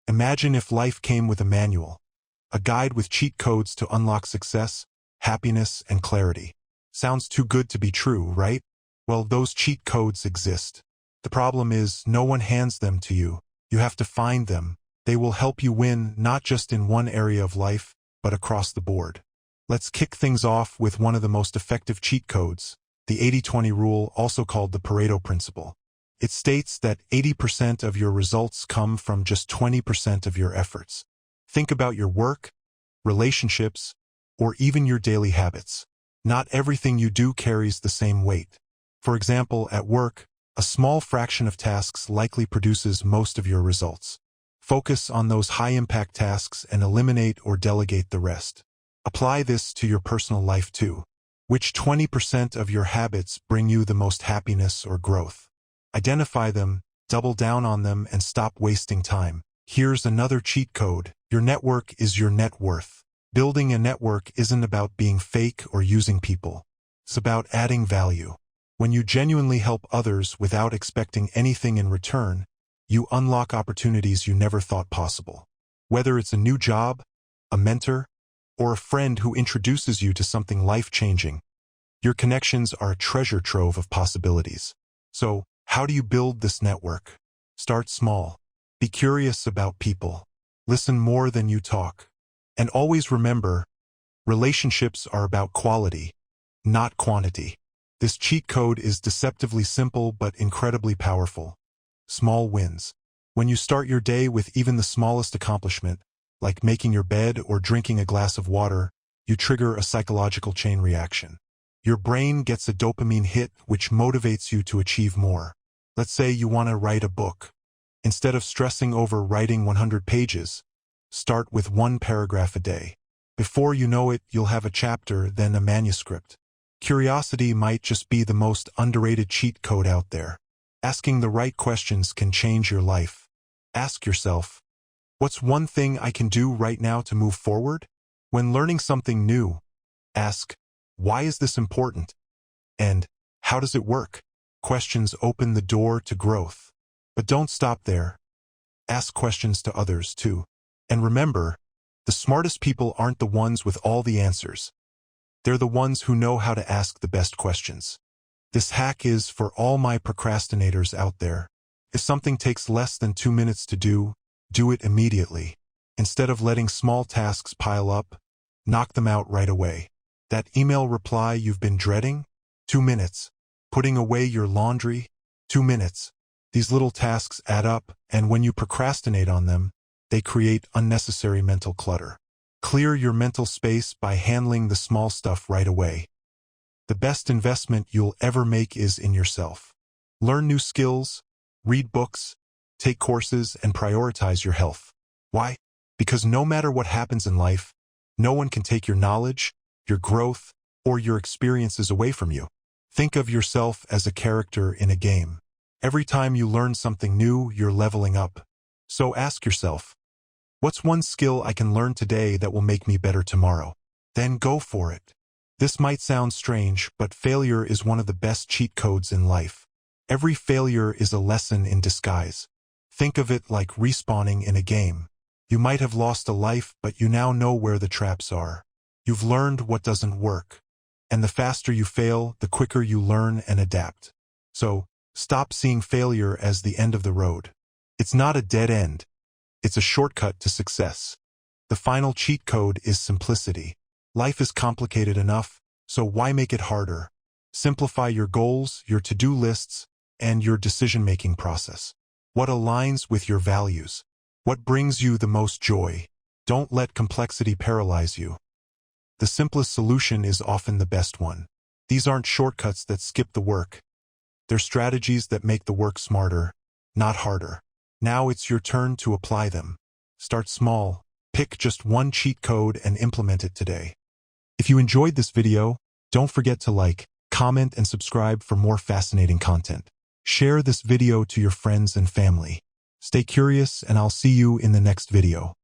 Imagine if life came with a manual, a guide with cheat codes to unlock success, happiness, and clarity. Sounds too good to be true, right? Well, those cheat codes exist. The problem is, no one hands them to you. You have to find them. They will help you win not just in one area of life, but across the board. Let's kick things off with one of the most effective cheat codes, the 80-20 rule, also called the Pareto principle. It states that 80% of your results come from just 20% of your efforts. Think about your work, relationships, or even your daily habits. Not everything you do carries the same weight. For example, at work, a small fraction of tasks likely produces most of your results. Focus on those high-impact tasks and eliminate or delegate the rest. Apply this to your personal life too. Which 20% of your habits bring you the most happiness or growth? Identify them, double down on them, and stop wasting time. Here's another cheat code. Your network is your net worth. Building a network isn't about being fake or using people. It's about adding value. When you genuinely help others without expecting anything in return, you unlock opportunities you never thought possible. Whether it's a new job, a mentor, or a friend who introduces you to something life-changing, your connections are a treasure trove of possibilities. So, how do you build this network? Start small. Be curious about people. Listen more than you talk. And always remember, relationships are about quality, not quantity. This cheat code is deceptively simple but incredibly powerful. Small wins. When you start your day with even the smallest accomplishment, like making your bed or drinking a glass of water, you trigger a psychological chain reaction. Your brain gets a dopamine hit which motivates you to achieve more. Let's say you want to write a book. Instead of stressing over writing 100 pages, start with 1 paragraph a day. Before you know it, you'll have a chapter, then a manuscript. Curiosity might just be the most underrated cheat code out there. Asking the right questions can change your life. Ask yourself, what's one thing I can do right now to move forward? When learning something new, ask, why is this important? And how does it work? Questions open the door to growth. But don't stop there. Ask questions to others too. And remember, the smartest people aren't the ones with all the answers. They're the ones who know how to ask the best questions. This hack is for all my procrastinators out there. If something takes less than 2 minutes to do it immediately. Instead of letting small tasks pile up, knock them out right away. That email reply you've been dreading? 2 minutes. Putting away your laundry? 2 minutes. These little tasks add up, and when you procrastinate on them, they create unnecessary mental clutter. Clear your mental space by handling the small stuff right away. The best investment you'll ever make is in yourself. Learn new skills, read books, take courses, and prioritize your health. Why? Because no matter what happens in life, no one can take your knowledge, your growth, or your experiences away from you. Think of yourself as a character in a game. Every time you learn something new, you're leveling up. So ask yourself, what's one skill I can learn today that will make me better tomorrow? Then go for it. This might sound strange, but failure is one of the best cheat codes in life. Every failure is a lesson in disguise. Think of it like respawning in a game. You might have lost a life, but you now know where the traps are. You've learned what doesn't work. And the faster you fail, the quicker you learn and adapt. So, stop seeing failure as the end of the road. It's not a dead end. It's a shortcut to success. The final cheat code is simplicity. Life is complicated enough, so why make it harder? Simplify your goals, your to-do lists, and your decision-making process. What aligns with your values? What brings you the most joy? Don't let complexity paralyze you. The simplest solution is often the best one. These aren't shortcuts that skip the work. They're strategies that make the work smarter, not harder. Now it's your turn to apply them. Start small. Pick just one cheat code and implement it today. If you enjoyed this video, don't forget to like, comment, and subscribe for more fascinating content. Share this video to your friends and family. Stay curious, and I'll see you in the next video.